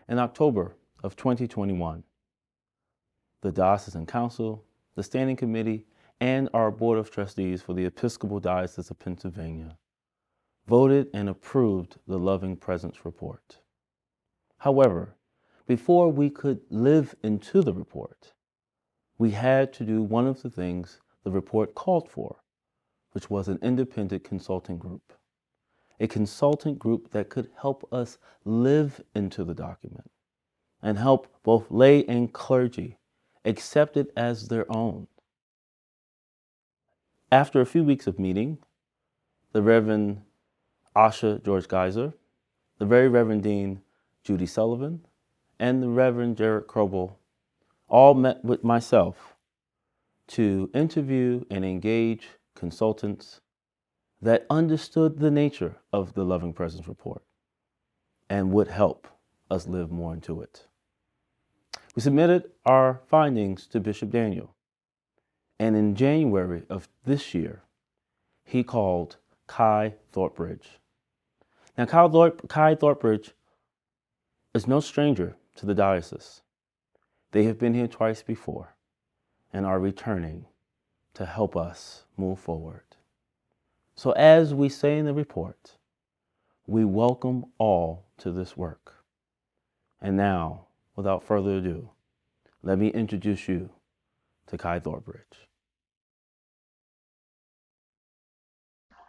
In October of 2021, the Diocesan Council, the Standing Committee, and our Board of Trustees for the Episcopal Diocese of Pennsylvania voted and approved the Loving Presence Report. However, before we could live into the report, we had to do one of the things the report called for, which was an independent consulting group. A consultant group that could help us live into the document and help both lay and clergy accept it as their own. After a few weeks of meeting, the Reverend Asha George Geiser, the Very Reverend Dean Judy Sullivan, and the Reverend Jared Krobel all met with myself to interview and engage consultants that understood the nature of the Loving Presence Report and would help us live more into it. We submitted our findings to Bishop Daniel, and in January of this year, he called Kai Thorbridge. Now, Kai Thorbridge is no stranger to the diocese. They have been here twice before and are returning to help us move forward. So as we say in the report, we welcome all to this work. And now, without further ado, let me introduce you to Kai Thorbridge.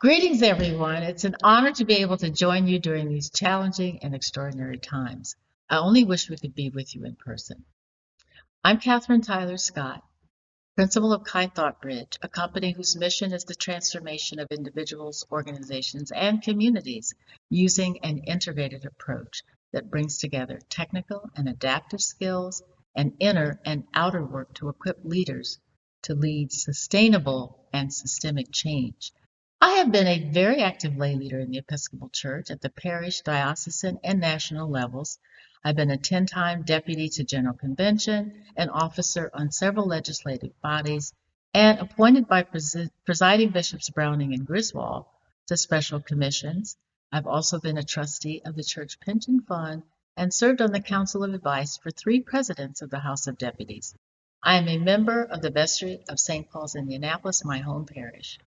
Greetings, everyone. It's an honor to be able to join you during these challenging and extraordinary times. I only wish we could be with you in person. I'm Catherine Tyler Scott, principal of Kai Thorbridge, a company whose mission is the transformation of individuals, organizations, and communities using an integrated approach that brings together technical and adaptive skills and inner and outer work to equip leaders to lead sustainable and systemic change. I have been a very active lay leader in the Episcopal Church at the parish, diocesan, and national levels. I've been a 10-time deputy to General Convention, an officer on several legislative bodies, and appointed by presiding bishops Browning and Griswold to special commissions. I've also been a trustee of the Church Pension Fund and served on the Council of Advice for 3 presidents of the House of Deputies. I am a member of the Vestry of St. Paul's, Indianapolis, my home parish.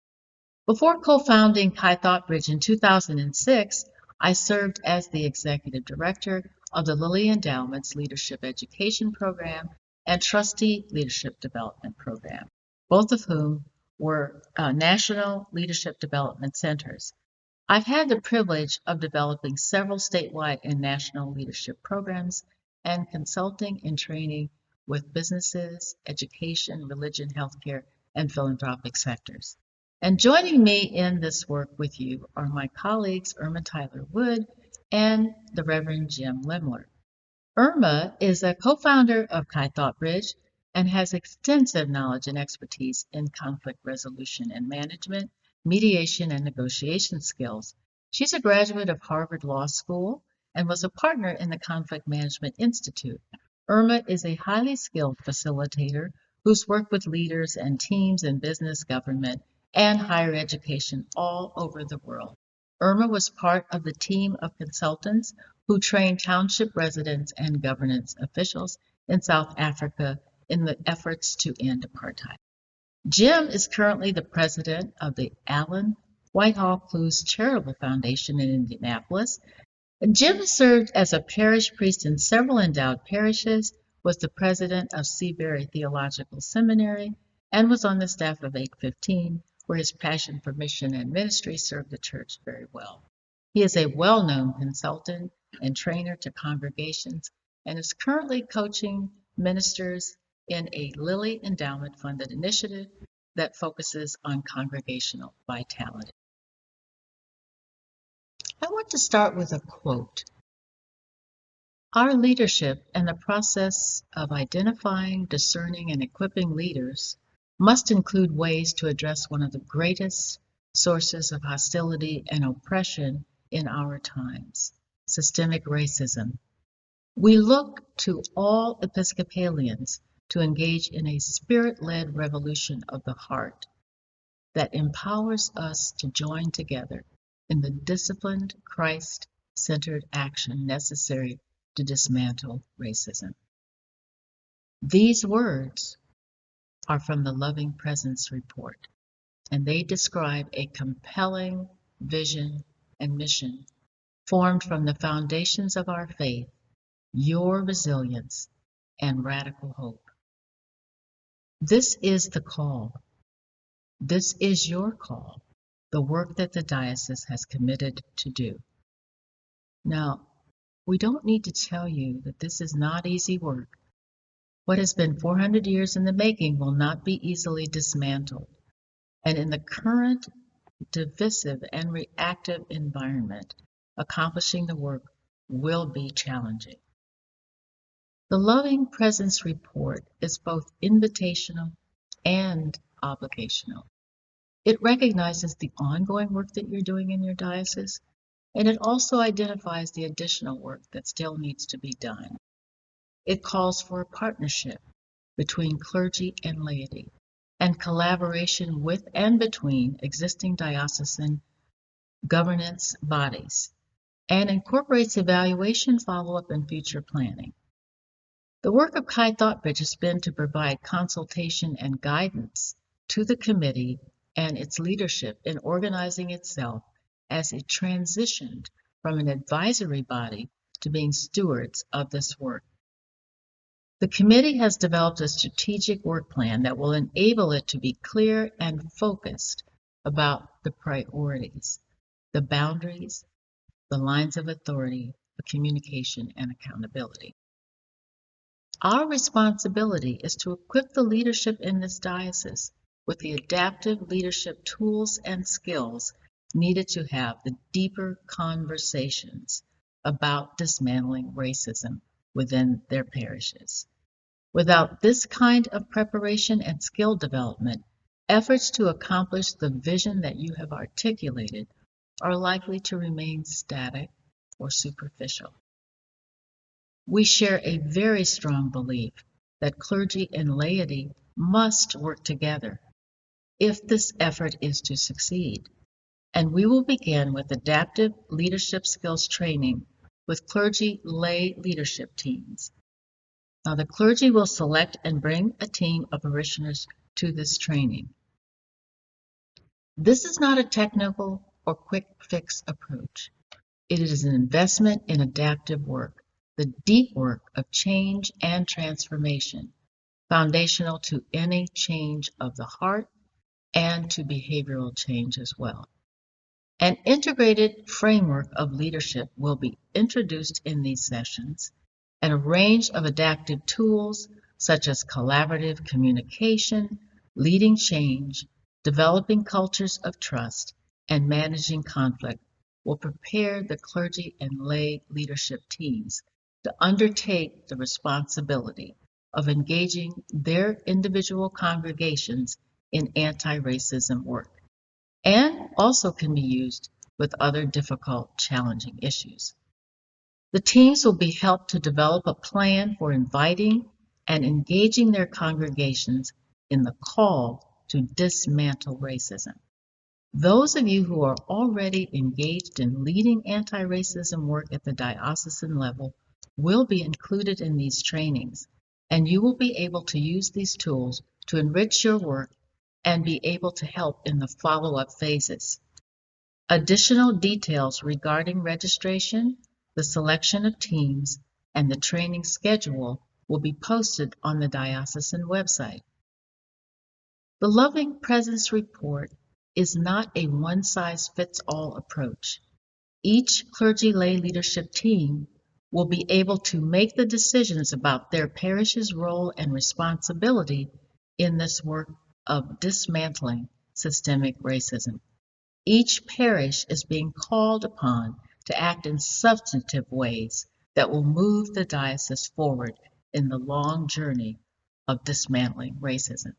Before co-founding Kai Thorbridge in 2006, I served as the executive director of the Lilly Endowment's Leadership Education Program and Trustee Leadership Development Program, both of whom were national leadership development centers. I've had the privilege of developing several statewide and national leadership programs and consulting and training with businesses, education, religion, healthcare, and philanthropic sectors. And joining me in this work with you are my colleagues Irma Tyler Wood and the Reverend Jim Lemler. Irma is a co-founder of Kai Thorbridge and has extensive knowledge and expertise in conflict resolution and management, mediation, and negotiation skills. She's a graduate of Harvard Law School and was a partner in the Conflict Management Institute. Irma is a highly skilled facilitator who's worked with leaders and teams in business, government, and higher education all over the world. Irma was part of the team of consultants who trained township residents and governance officials in South Africa in the efforts to end apartheid. Jim is currently the president of the Allen Whitehall Clues Charitable Foundation in Indianapolis. And Jim served as a parish priest in several endowed parishes, was the president of Seabury Theological Seminary, and was on the staff of 815, where his passion for mission and ministry served the church very well. He is a well-known consultant and trainer to congregations and is currently coaching ministers in a Lilly Endowment funded initiative that focuses on congregational vitality. I want to start with a quote. Our leadership and the process of identifying, discerning, and equipping leaders must include ways to address one of the greatest sources of hostility and oppression in our times, systemic racism. We look to all Episcopalians to engage in a spirit-led revolution of the heart that empowers us to join together in the disciplined, Christ-centered action necessary to dismantle racism. These words are from the Loving Presence Report, and they describe a compelling vision and mission formed from the foundations of our faith, your resilience, and radical hope. This is the call. This is your call, the work that the diocese has committed to do. Now, we don't need to tell you that this is not easy work. What has been 400 years in the making will not be easily dismantled. And in the current divisive and reactive environment, accomplishing the work will be challenging. The Loving Presence Report is both invitational and obligational. It recognizes the ongoing work that you're doing in your diocese, and it also identifies the additional work that still needs to be done. It calls for a partnership between clergy and laity, and collaboration with and between existing diocesan governance bodies, and incorporates evaluation, follow-up, and future planning. The work of Chi ThoughtBridge has been to provide consultation and guidance to the committee and its leadership in organizing itself as it transitioned from an advisory body to being stewards of this work. The committee has developed a strategic work plan that will enable it to be clear and focused about the priorities, the boundaries, the lines of authority, the communication, and accountability. Our responsibility is to equip the leadership in this diocese with the adaptive leadership tools and skills needed to have the deeper conversations about dismantling racism within their parishes. Without this kind of preparation and skill development, efforts to accomplish the vision that you have articulated are likely to remain static or superficial. We share a very strong belief that clergy and laity must work together if this effort is to succeed. And we will begin with adaptive leadership skills training with clergy lay leadership teams. Now, the clergy will select and bring a team of parishioners to this training. This is not a technical or quick fix approach. It is an investment in adaptive work, the deep work of change and transformation, foundational to any change of the heart and to behavioral change as well. An integrated framework of leadership will be introduced in these sessions, and a range of adaptive tools such as collaborative communication, leading change, developing cultures of trust, and managing conflict will prepare the clergy and lay leadership teams to undertake the responsibility of engaging their individual congregations in anti-racism work, and also can be used with other difficult, challenging issues. The teams will be helped to develop a plan for inviting and engaging their congregations in the call to dismantle racism. Those of you who are already engaged in leading anti-racism work at the diocesan level will be included in these trainings, and you will be able to use these tools to enrich your work and be able to help in the follow-up phases. Additional details regarding registration, the selection of teams, and the training schedule will be posted on the diocesan website. The Loving Presence Report is not a one-size-fits-all approach. Each clergy lay leadership team will be able to make the decisions about their parish's role and responsibility in this work of dismantling systemic racism. Each parish is being called upon to act in substantive ways that will move the diocese forward in the long journey of dismantling racism.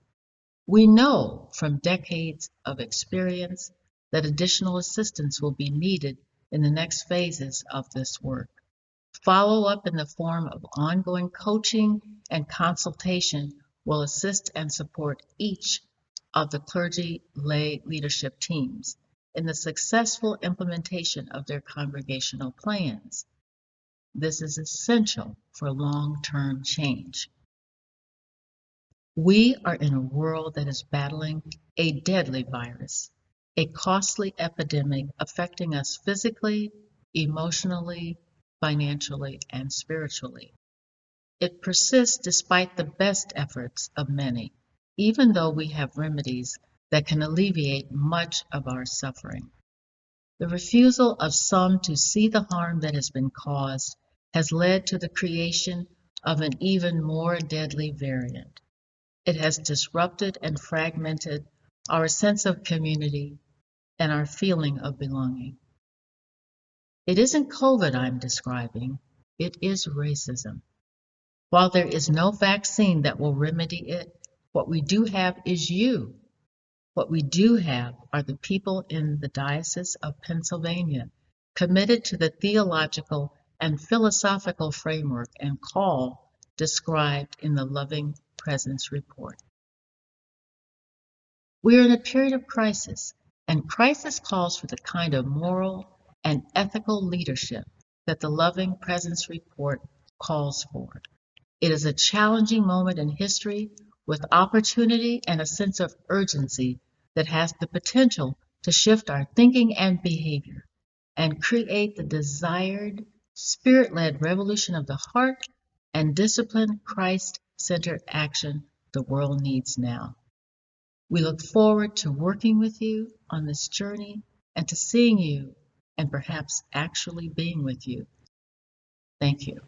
We know from decades of experience that additional assistance will be needed in the next phases of this work. Follow-up in the form of ongoing coaching and consultation will assist and support each of the clergy lay leadership teams in the successful implementation of their congregational plans. This is essential for long-term change. We are in a world that is battling a deadly virus, a costly epidemic affecting us physically, emotionally, financially, and spiritually. It persists despite the best efforts of many, even though we have remedies that can alleviate much of our suffering. The refusal of some to see the harm that has been caused has led to the creation of an even more deadly variant. It has disrupted and fragmented our sense of community and our feeling of belonging. It isn't COVID I'm describing, it is racism. While there is no vaccine that will remedy it, what we do have is you. What we do have are the people in the Diocese of Pennsylvania committed to the theological and philosophical framework and call described in the Loving Presence Report. We are in a period of crisis, and crisis calls for the kind of moral and ethical leadership that the Loving Presence Report calls for. It is a challenging moment in history with opportunity and a sense of urgency that has the potential to shift our thinking and behavior and create the desired spirit-led revolution of the heart and disciplined Christ-centered action the world needs now. We look forward to working with you on this journey and to seeing you and perhaps actually being with you. Thank you.